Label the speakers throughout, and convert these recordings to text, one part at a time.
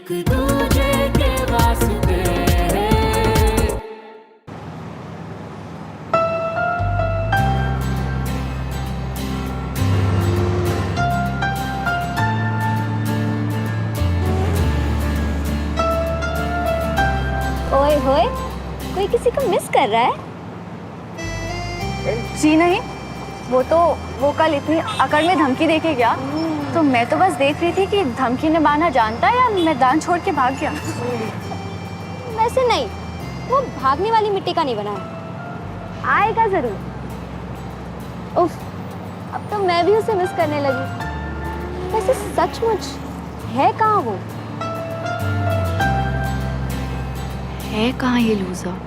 Speaker 1: एक दूजे के वास्ते
Speaker 2: ओए होए, कोई किसी को मिस कर रहा है?
Speaker 3: जी नहीं, वो कल इतनी अकड़ में धमकी देके गया, तो मैं तो बस देख रही थी कि धमकी निभाना जानता है या मैदान छोड़ के भाग गया।
Speaker 2: वैसे नहीं, वो भागने वाली मिट्टी का नहीं बना है, आएगा जरूर। उफ, अब तो मैं भी उसे मिस करने लगी। वैसे सचमुच है कहाँ वो?
Speaker 3: है कहाँ ये लूज़र?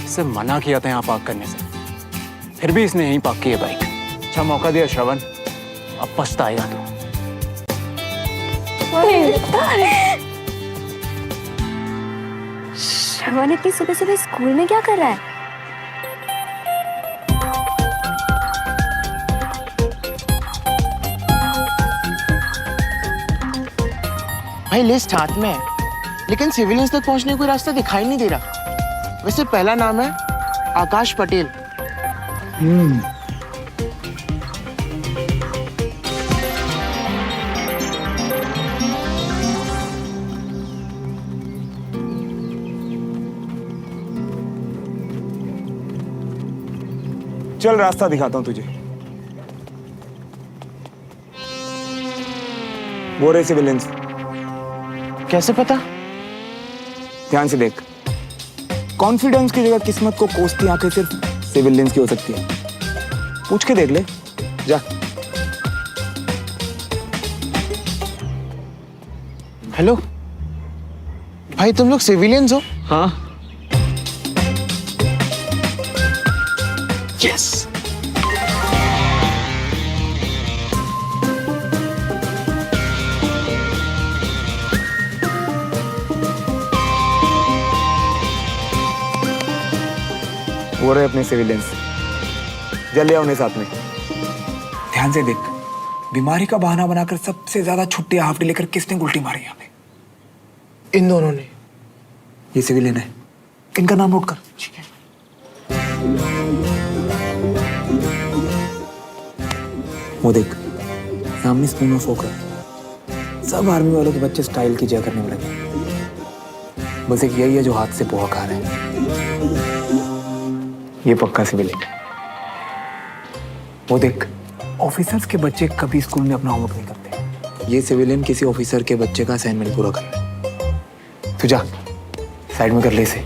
Speaker 4: इसे मना किया था यहाँ पार्क करने से, फिर भी इसने यहीं पार्क की है बाइक। अच्छा मौका दिया श्रवण, अब पछताएगा तो।
Speaker 2: श्रवण इतनी सुबह सुबह स्कूल में क्या कर रहा है?
Speaker 5: भाई लिस्ट हाथ में है, लेकिन सिविलियंस तक पहुंचने का कोई रास्ता दिखाई नहीं दे रहा। वैसे पहला नाम है आकाश पटेल।
Speaker 4: चल रास्ता दिखाता हूँ तुझे। वो रहे सिविलियंस।
Speaker 5: कैसे पता?
Speaker 4: ध्यान से देख, कॉन्फिडेंस की जगह किस्मत को कोसती आंखें सिर्फ सिविलियंस की हो सकती है। पूछ के देख ले, जा।
Speaker 5: हेलो भाई, तुम लोग सिविलियंस हो?
Speaker 4: हाँ।
Speaker 5: यस।
Speaker 4: वो रहे अपने सिविलियंस, जल्दी आओ उन्हें साथ में। ध्यान से देख, बीमारी का बहाना बनाकर सबसे ज्यादा छुट्टी हाफ डे लेकर किसने उल्टी मारी यहाँ पे?
Speaker 5: इन दोनों ने।
Speaker 4: ये सिविलियन है, इनका नाम नोट कर।
Speaker 5: ठीक है।
Speaker 4: वो देख, सामने स्पून ऑफ होकर सब आर्मी वालों के बच्चे स्टाइल की जय करने में लगे। बस एक यही है जो हाथ से पोहा खा रहे हैं। ये पक्का सिविलियन है। वो देख, ऑफिसर्स के बच्चे कभी स्कूल में अपना होमवर्क नहीं करते। ये सिविलियन किसी ऑफिसर के बच्चे का असाइनमेंट पूरा कर रहा है। तू जा, साइड में कर ले इसे।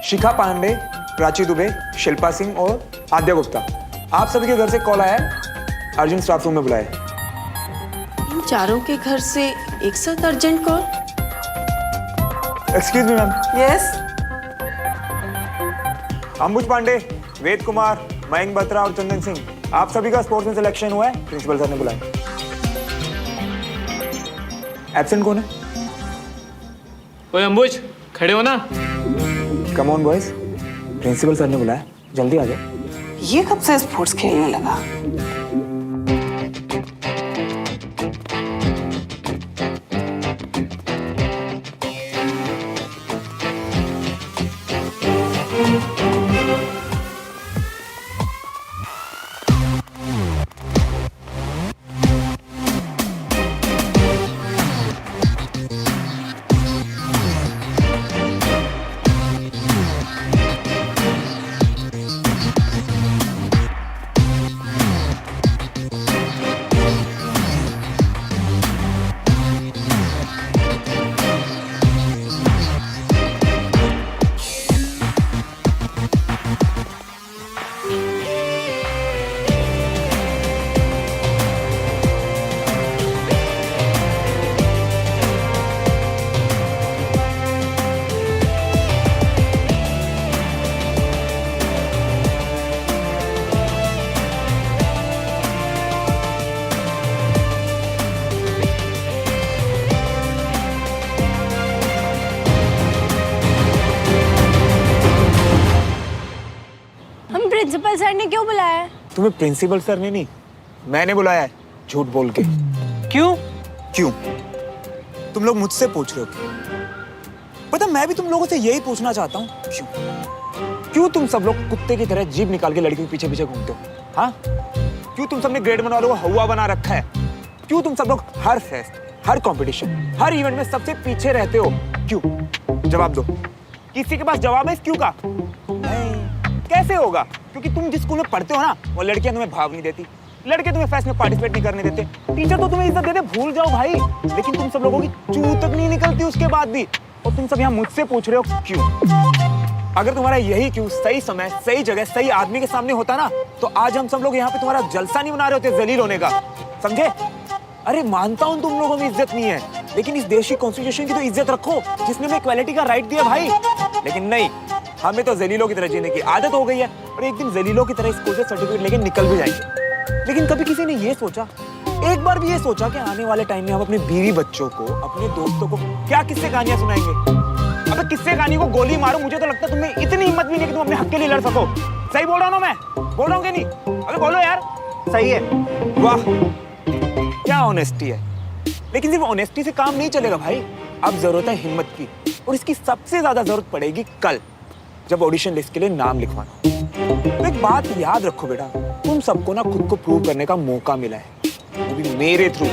Speaker 4: शिखा पांडे, प्राची दुबे, शिल्पा सिंह और आद्या गुप्ता, आप सभी के घर से कॉल आया है, अर्जुन स्टाफ रूम में बुलाया।
Speaker 6: इन चारों के घर से एक साथ urgent call?
Speaker 4: Excuse me ma'am.
Speaker 6: Yes.
Speaker 4: Ambuj Pandey, Ved Kumar, Mayank Batra और चंदन सिंह, आप सभी का स्पोर्ट्स में सिलेक्शन हुआ है, प्रिंसिपल सर ने बुलाया। एब्सेंट कौन है?
Speaker 7: ओए अंबुज, खड़े हो ना।
Speaker 4: Come on boys, principal sir ने बुलाया, जल्दी आ जाओ।
Speaker 6: ये कब से स्पोर्ट्स खेलने लगा?
Speaker 3: प्रिंसिपल सर ने क्यों बुलाया है?
Speaker 4: तुम्हें प्रिंसिपल सर ने नहीं, मैंने बुलाया है, झूठ बोल के।
Speaker 7: क्यों?
Speaker 4: क्यों? तुम लोग मुझसे पूछ रहे हो क्यों? पता मैं भी तुम लोगों से यही पूछना चाहता हूँ, क्यों? क्यों तुम सब लोग कुत्ते की तरह जीभ निकाल के लड़कियों के पीछे पीछे घूमते हो? हाँ? क्यों तुम सबने ग्रेड 1 वालों को हवा बना रखा है? क्यों तुम सब लोग हर फेस्ट, हर कंपटीशन, हर इवेंट में सबसे पीछे रहते हो? क्यों? जवाब दो। किसी के पास जवाब है इस क्यों का? नहीं। कैसे होगा? क्योंकि तुम जिस स्कूल में पढ़ते हो ना, वो लड़कियां तुम्हें भाव नहीं देती, लड़के तुम्हें फेस्ट में पार्टिसिपेट नहीं करने देते, टीचर तो तुम्हें इज्जत देते, भूल जाओ भाई। लेकिन तुम सब लोगों की चू तक नहीं निकलती उसके बाद भी, और तुम सब यहाँ मुझसे पूछ रहे हो क्यों? अगर तुम्हारा यही क्यों सही समय, सही जगह, सही आदमी के सामने होता ना, तो आज हम सब लोग यहाँ पे तुम्हारा जलसा नहीं बना रहे होते जलील होने का, समझे? अरे मानता हूँ तुम लोगों में इज्जत नहीं है, लेकिन इस देश की कॉन्स्टिट्यूशन की तो इज्जत रखो जिसने हमें इक्वालिटी का राइट दिया भाई। लेकिन नहीं, हमें तो जलीलों की तरह जीने की आदत हो गई है, और एक दिन जलीलों की तरह स्कूल से सर्टिफिकेट लेके निकल भी जाएंगे। लेकिन कभी किसी ने ये सोचा, एक बार भी ये सोचा कि आने वाले टाइम में हम अपने बीवी बच्चों को, अपने दोस्तों को क्या किस्से कहानियां सुनाएंगे? अबे किस्से कहानी को गोली मारो, मुझे तो लगता है तुम्हें इतनी हिम्मत भी नहीं कि तुम अपने हक के लिए लड़ सको। सही बोल रहा हूँ ना मैं? बोल रहा हूँ कि नहीं? अबे बोलो यार, सही है। वाह क्या ऑनेस्टी है। लेकिन सिर्फ ऑनेस्टी से काम नहीं चलेगा भाई, अब जरूरत है हिम्मत की, और इसकी सबसे ज्यादा जरूरत पड़ेगी कल, जब ऑडिशन लिस्ट के लिए नाम लिखवाना। तो एक बात याद रखो बेटा, तुम सबको ना खुद को प्रूव करने का मौका मिला है, वो भी मेरे थ्रू।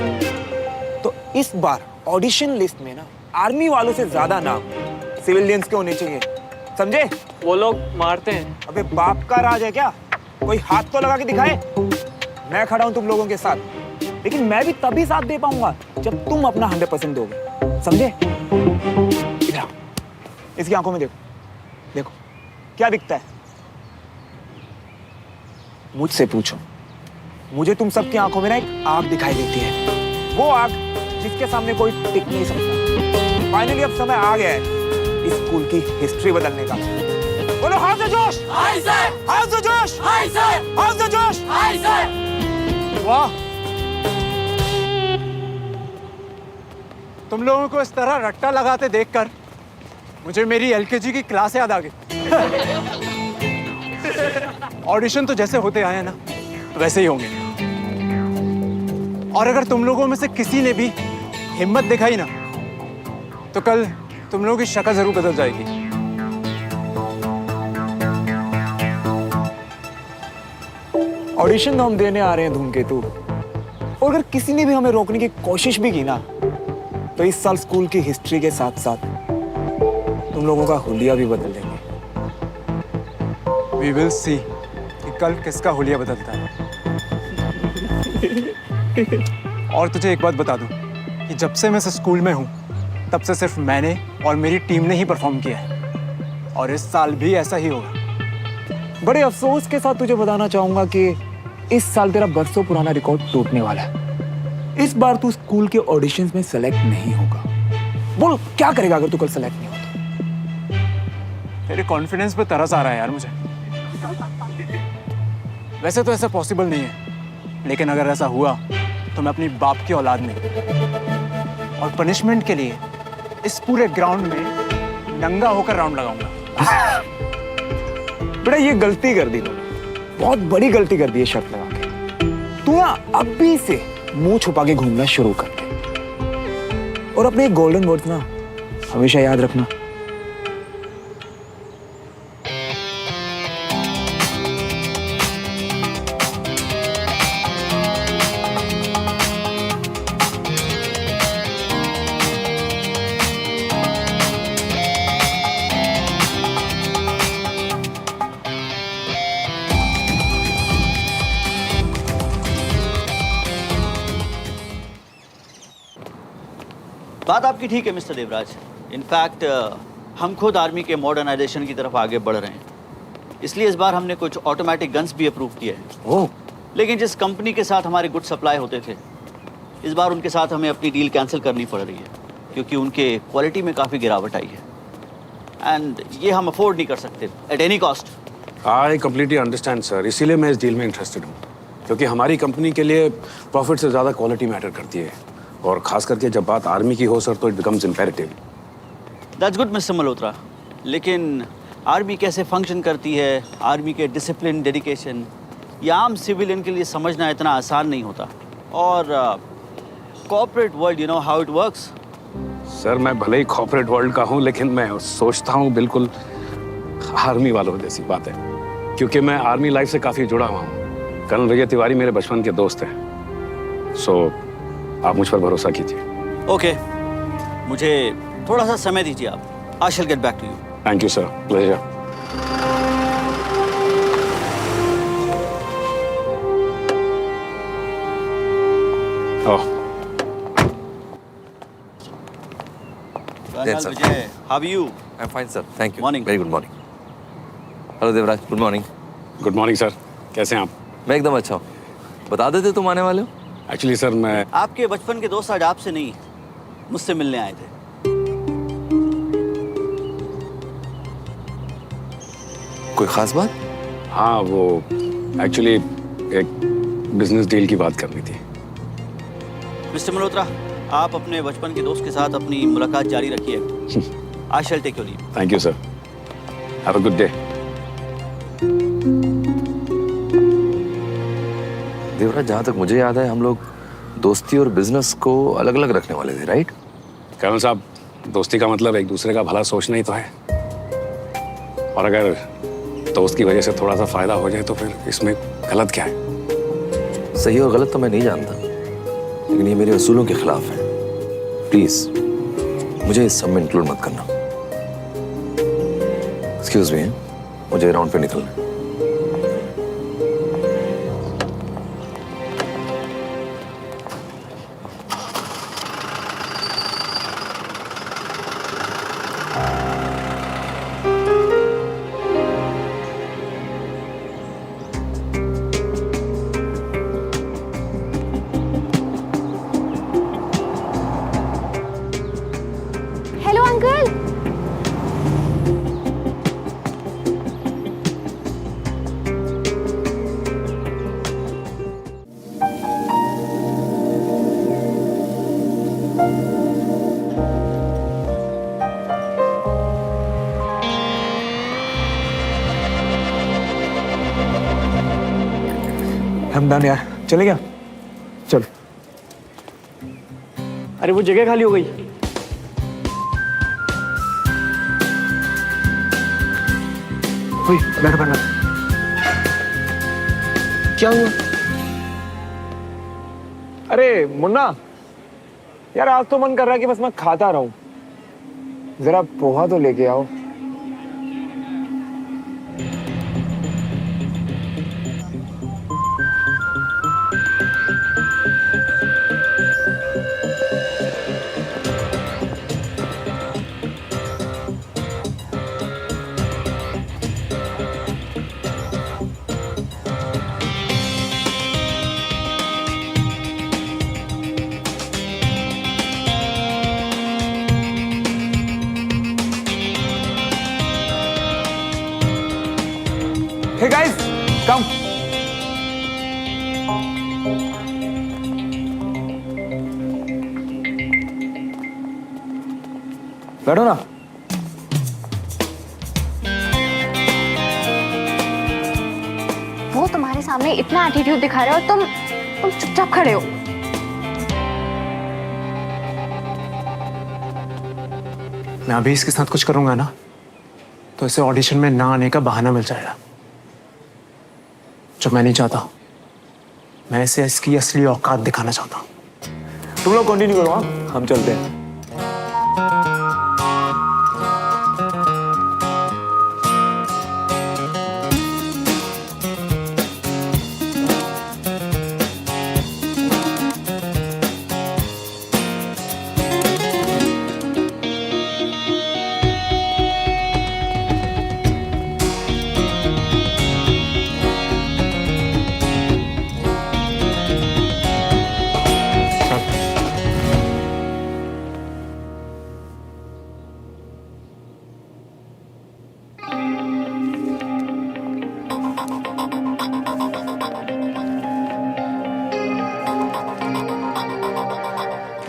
Speaker 4: तो इस बार ऑडिशन लिस्ट में ना आर्मी वालों से ज्यादा नाम सिविलियंस के होने चाहिए, समझे?
Speaker 7: वो लोग मारते हैं।
Speaker 4: अबे बाप का राज है क्या? कोई हाथ तो लगा के दिखाए। मैं खड़ा हूं तुम लोगों के साथ, लेकिन मैं भी तभी साथ दे पाऊंगा जब तुम अपना 100% दोगे, समझे? इधर आओ, इसकी आंखों में देखो, देखो क्या दिखता है? मुझसे पूछो, मुझे तुम सबकी आंखों में ना एक आग दिखाई देती है, वो आग जिसके सामने कोई टिक नहीं सकता। फाइनली अब समय आ गया है इस स्कूल की हिस्ट्री बदलने का। बोलो हाउस द जोश! Hi sir! हाउस द जोश! Hi sir! हाउस द जोश! Hi sir!
Speaker 8: वाह, तुम लोगों को इस तरह रट्टा लगाते देखकर मुझे मेरी एलकेजी की क्लास याद आ गई। ऑडिशन तो जैसे होते आए हैं ना, वैसे ही होंगे। और अगर तुम लोगों में से किसी ने भी हिम्मत दिखाई ना, तो कल तुम लोगों की शक्ल जरूर बदल जाएगी।
Speaker 4: ऑडिशन तो हम देने आ रहे हैं धूमकेतु, और अगर किसी ने भी हमें रोकने की कोशिश भी की ना, तो इस साल स्कूल की हिस्ट्री के साथ साथ तुम लोगों का हुलिया भी बदल देंगे।
Speaker 8: We will see कि कल किसका हुलिया बदलता है। और तुझे एक बात बता दूं कि जब से मैं इस स्कूल में हूं, तब से सिर्फ मैंने और मेरी टीम ने ही परफॉर्म किया है, और इस साल भी ऐसा ही होगा।
Speaker 4: बड़े अफसोस के साथ तुझे बताना चाहूंगा कि इस साल तेरा बरसों पुराना रिकॉर्ड टूटने वाला है। इस बार तू स्कूल के ऑडिशंस में सेलेक्ट नहीं होगा। बोल क्या करेगा अगर तू कल सेलेक्ट नहीं होता?
Speaker 8: तेरे कॉन्फिडेंस पे तरस आ रहा है यार मुझे। वैसे तो ऐसा पॉसिबल नहीं है, लेकिन अगर ऐसा हुआ तो मैं अपनी बाप की औलाद नहीं, और पनिशमेंट के लिए इस पूरे ग्राउंड में नंगा होकर राउंड लगाऊंगा।
Speaker 4: बेटा ये गलती कर दी तूने, बहुत बड़ी गलती कर दी है शर्त लगा के। तू ना अभी से मुंह छुपा के घूमना शुरू कर दे, और अपने गोल्डन वर्ड्स ना हमेशा याद रखना।
Speaker 9: बात आपकी ठीक है मिस्टर देवराज। इनफैक्ट हम खुद आर्मी के मॉडर्नाइजेशन की तरफ आगे बढ़ रहे हैं, इसलिए इस बार हमने कुछ ऑटोमेटिक गन्स भी अप्रूव किए हैं।
Speaker 4: ओह,
Speaker 9: लेकिन जिस कंपनी के साथ हमारे गुड सप्लाई होते थे, इस बार उनके साथ हमें अपनी डील कैंसिल करनी पड़ रही है, क्योंकि उनके क्वालिटी में काफ़ी गिरावट आई है, एंड ये हम अफोर्ड नहीं कर सकते at any cost.
Speaker 10: I completely understand sir, इसीलिए मैं इस डील में इंटरेस्टेड हूँ, क्योंकि हमारी कंपनी के लिए प्रॉफिट से ज़्यादा क्वालिटी मैटर करती है, और खास करके जब बात आर्मी की हो सर, तो it becomes imperative.
Speaker 9: That's good mister Malhotra, लेकिन आर्मी कैसे फंक्शन करती है, आर्मी के डिसिप्लिन, डेडिकेशन, ये आम सिविलियन के लिए समझना इतना आसान नहीं होता। और corporate world, you know how it works.
Speaker 10: Sir मैं भले ही कॉर्पोरेट वर्ल्ड का हूँ, लेकिन मैं सोचता हूँ बिल्कुल आर्मी वालों जैसी बात है, क्योंकि मैं आर्मी लाइफ से काफ़ी जुड़ा हुआ हूँ। कर्नल विजय तिवारी मेरे बचपन के दोस्त हैं। सो आप मुझ पर भरोसा कीजिए।
Speaker 9: ओके, मुझे थोड़ा सा समय दीजिए आप। I shall get back to you.
Speaker 10: Thank you sir, pleasure. Oh,
Speaker 9: Colonel Vijay, how are you?
Speaker 11: I'm fine, sir. Thank you.
Speaker 9: Morning.
Speaker 11: Very good morning. Hello, Devraj. Good morning.
Speaker 10: Good morning sir, कैसे हैं आप?
Speaker 11: मैं एकदम अच्छा हूँ. बता देते तुम आने वाले हो?
Speaker 10: एक्चुअली सर मैं
Speaker 9: आपके बचपन के दोस्त आज आपसे नहीं, मुझसे मिलने आए थे।
Speaker 11: कोई खास बात?
Speaker 10: हाँ, वो एक्चुअली एक बिजनेस डील की बात करनी थी।
Speaker 9: मिस्टर मल्होत्रा, आप अपने बचपन के दोस्त के साथ अपनी मुलाकात जारी रखिए। I shall take your leave.
Speaker 10: Thank you sir, have a good day.
Speaker 11: Devraj, जहाँ तक मुझे याद है हम लोग दोस्ती और बिजनेस को अलग अलग रखने वाले थे, राइट?
Speaker 10: कर्नल साहब, दोस्ती का मतलब एक दूसरे का भला सोचना ही तो है, और अगर दोस्त की वजह से थोड़ा सा फायदा हो जाए तो फिर इसमें गलत क्या है?
Speaker 11: सही और गलत तो मैं नहीं जानता, लेकिन ये मेरे असूलों के खिलाफ है। प्लीज मुझे इस सब में इंक्लूड मत करना। एक्सक्यूज मी, मुझे राउंड पे निकलना है।
Speaker 2: Hello uncle.
Speaker 4: हमदान यार, चले गया? चल।
Speaker 7: अरे वो जगह खाली हो गई।
Speaker 4: बैठ बैठ।
Speaker 5: क्या हुआ?
Speaker 4: अरे मुन्ना यार, आज तो मन कर रहा है कि बस मैं खाता रहूं। जरा पोहा तो लेके आओ। Hey guys, come. बैठो ना।
Speaker 3: वो तुम्हारे सामने इतना एटीट्यूड दिखा रहा है और तुम चुपचाप खड़े हो।
Speaker 8: मैं अभी इसके साथ कुछ करूंगा ना, तो इसे ऑडिशन में ना आने का बहाना मिल जाएगा, जो मैं नहीं चाहता। मैं इसे इसकी असली औकात दिखाना चाहता हूँ।
Speaker 4: तुम लोग कंटिन्यू करो, हाँ? हम चलते हैं।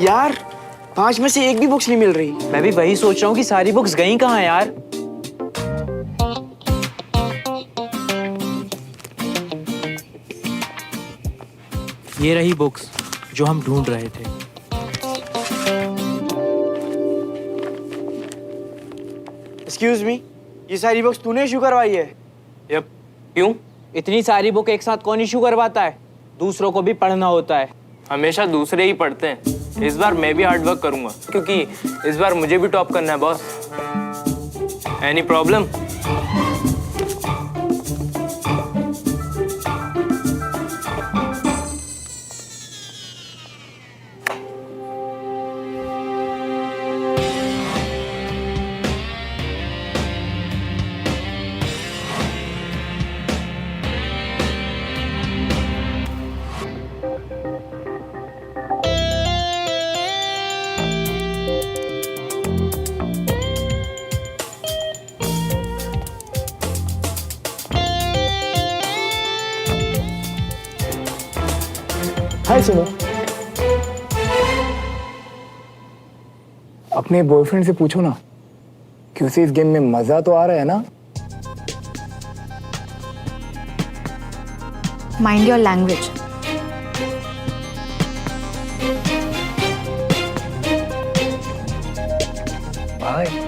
Speaker 5: यार 5 में से एक भी बुक्स नहीं मिल रही।
Speaker 7: मैं भी वही सोच रहा हूँ कि सारी बुक्स गई कहाँ यार।
Speaker 12: ये रही बुक्स जो हम ढूंढ रहे थे।
Speaker 5: एक्सक्यूज मी, ये सारी बुक्स तूने इशू करवाई है?
Speaker 12: यप। क्यों? इतनी सारी बुक एक साथ कौन इशू करवाता है? दूसरों को भी पढ़ना होता है।
Speaker 7: हमेशा दूसरे ही पढ़ते हैं। इस बार मैं भी हार्ड वर्क करूंगा क्योंकि इस बार मुझे भी टॉप करना है बॉस। Any problem?
Speaker 4: हाय सुनो, अपने बॉयफ्रेंड से पूछो ना कि उसे इस गेम में मजा तो आ रहा है ना?
Speaker 3: Mind your language.
Speaker 4: Bye.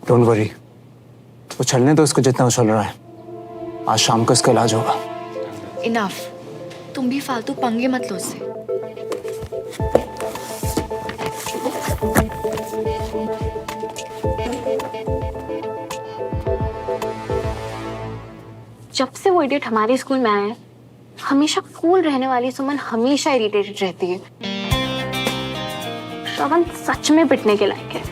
Speaker 4: Don't worry, वो चलने दो इसको जितना उछल रहा है। आज शाम को इसका इलाज होगा।
Speaker 3: इनफ, तुम भी फालतू पंगे मत लो उससे।
Speaker 2: जब से वो इडियट हमारे स्कूल में आया है, हमेशा कूल रहने वाली सुमन हमेशा इरिटेटेड रहती है। श्रवण सच में पिटने के लायक है।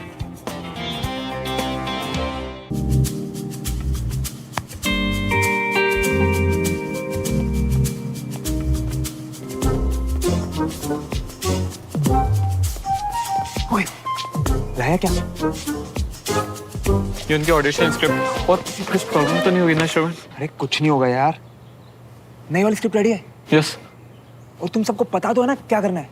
Speaker 4: ओए, लाया क्या?
Speaker 7: ये उनके ऑडिशन स्क्रिप्ट। और कुछ प्रॉब्लम तो नहीं हुई ना श्रवण?
Speaker 4: अरे कुछ नहीं होगा यार, नई वाली स्क्रिप्ट रेडी है।
Speaker 7: यस।
Speaker 4: और तुम सबको पता तो है ना क्या करना है?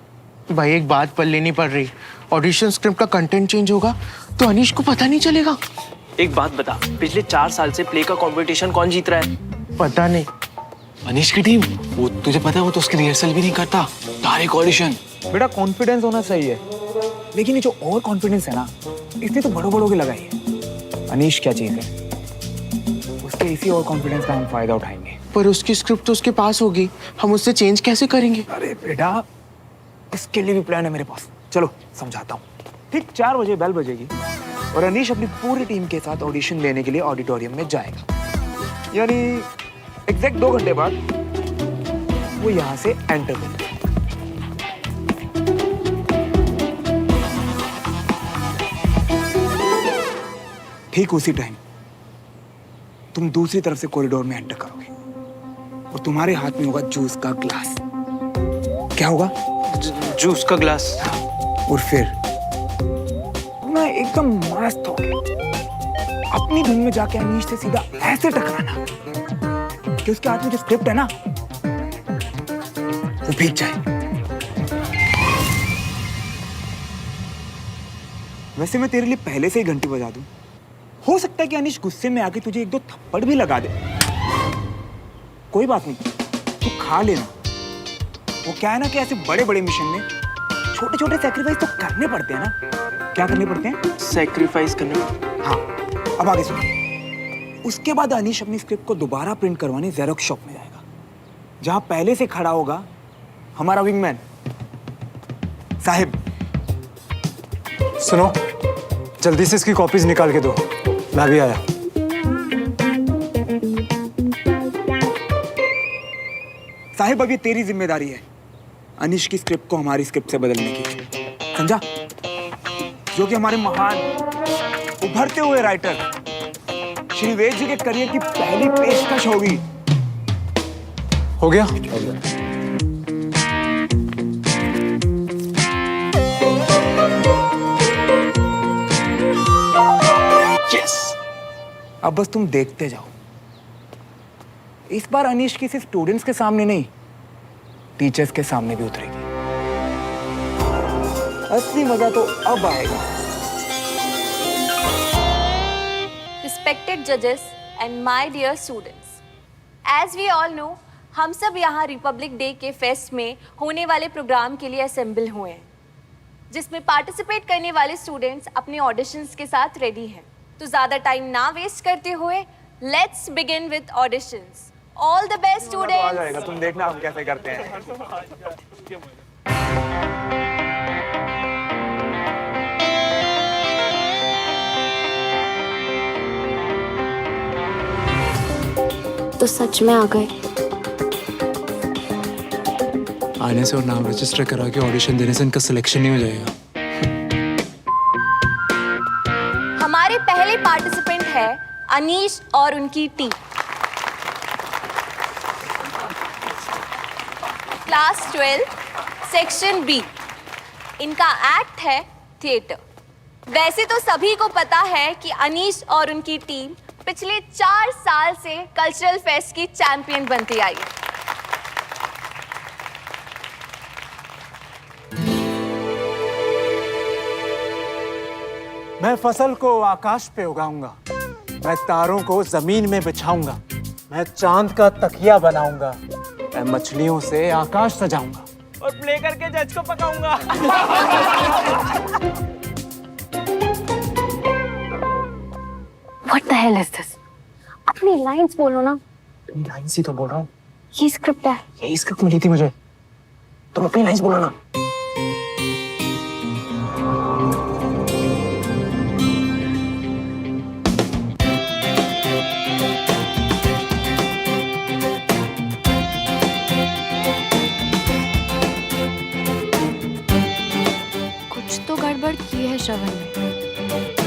Speaker 5: भाई एक बात पल्ले नहीं पड़ रही, ऑडिशन स्क्रिप्ट का कंटेंट चेंज होगा तो अनीश को पता नहीं चलेगा।
Speaker 12: एक बात बता, पिछले 4 साल से प्ले का कंपटीशन कौन जीत रहा है?
Speaker 5: पता नहीं।
Speaker 4: अनीश की टीम। वो तुझे पता है वो तो उसकी रिहर्सल भी नहीं करता, डायरेक्ट ऑडिशन।
Speaker 8: बेटा कॉन्फिडेंस होना सही है,
Speaker 4: लेकिन ये जो ओवर कॉन्फिडेंस है ना, इसने तो बड़ों बड़ों की लगाई है। अनीश क्या चीज है, उसके इसी ओवर कॉन्फिडेंस का हम फायदा उठाएंगे।
Speaker 5: पर उसकी स्क्रिप्ट तो उसके पास होगी, हम उससे चेंज कैसे करेंगे?
Speaker 4: अरे बेटा, इसके लिए भी प्लान है मेरे पास। चलो समझाता हूँ। ठीक 4 बजे बेल बजेगी और अनीश अपनी पूरी टीम के साथ ऑडिशन लेने के लिए ऑडिटोरियम में जाएगा। यानी एग्जैक्ट 2 घंटे बाद वो यहाँ से एंटर करेगा। ठीक उसी टाइम तुम दूसरी तरफ से कॉरिडोर में एंटर करोगे और तुम्हारे हाथ में होगा जूस का ग्लास। क्या होगा?
Speaker 12: जूस का ग्लास।
Speaker 4: और फिर ना एकदम मस्त हो अपनी धुन में जाके अनीश से सीधा ऐसे टकराना कि उसके हाथ में जो स्क्रिप्ट है ना वो भीग जाए। वैसे मैं तेरे लिए पहले से ही घंटी बजा दूं। हो सकता है कि अनीश गुस्से में आके तुझे 1-2 थप्पड़ भी लगा दे। कोई बात नहीं, तू खा लेना। वो क्या है ना कि ऐसे बड़े बड़े मिशन में छोटे छोटे सैक्रिफाइस तो करने पड़ते हैं ना। क्या करने पड़ते हैं?
Speaker 12: सैक्रिफाइस करने।
Speaker 4: हाँ, अब आगे सुनो। उसके बाद अनीश अपनी स्क्रिप्ट को दोबारा प्रिंट करवाने जेरोक्स शॉप में जाएगा, जहां पहले से खड़ा होगा हमारा विंगमैन साहिब।
Speaker 8: सुनो, जल्दी से इसकी कॉपीज निकाल के दो, मैं भी आया।
Speaker 4: साहिब, अब ये तेरी जिम्मेदारी है अनीश की स्क्रिप्ट को हमारी स्क्रिप्ट से बदलने की, समझा? जो कि हमारे महान उभरते हुए राइटर श्री वेद जी के करियर की पहली पेशकश होगी।
Speaker 8: हो गया?
Speaker 4: यस। अब बस तुम देखते जाओ इस बार अनीश की सिर्फ स्टूडेंट्स के सामने नहीं, टीचर्स के सामने भी उतरेगी। असली मजा तो अब आएगा।
Speaker 2: Respected judges and my dear students, as we all know, हम सब यहाँ रिपब्लिक डे के फेस्ट में होने वाले प्रोग्राम के लिए असेंबल हुए हैं, जिसमें पार्टिसिपेट करने वाले स्टूडेंट्स अपने ऑडिशंस के साथ रेडी हैं। तो ज़्यादा टाइम ना वेस्ट करते हुए let's begin with auditions. All the best students.
Speaker 4: तुम देखना हम कैसे करते हैं।
Speaker 2: तो सच में आ गए।
Speaker 8: आने से और नाम रजिस्टर करा के ऑडिशन देने से इनका सिलेक्शन नहीं हो जाएगा।
Speaker 2: हमारे पहले पार्टिसिपेंट है अनीश और उनकी टीम। Class 12 section B. इनका एक्ट है थिएटर। वैसे तो सभी को पता है कि अनीश और उनकी टीम पिछले 4 साल से कल्चरल फेस्ट की चैंपियन बनती आई है।
Speaker 8: मैं फसल को आकाश पे उगाऊंगा, मैं तारों को जमीन में बिछाऊंगा, मैं चांद का तकिया बनाऊंगा, मैं मछलियों से आकाश सजाऊंगा
Speaker 12: और प्ले करके जज को पकाऊंगा।
Speaker 2: What the hell is this? अपनी लाइंस बोलो ना।
Speaker 4: लाइन्स ही तो बोल रहा हूँ।
Speaker 2: ये स्क्रिप्ट है।
Speaker 4: यही स्क्रिप्ट मिली थी मुझे, तुम अपनी लाइन्स बोलो ना।
Speaker 3: कुछ तो गड़बड़ की है श्रवण ने।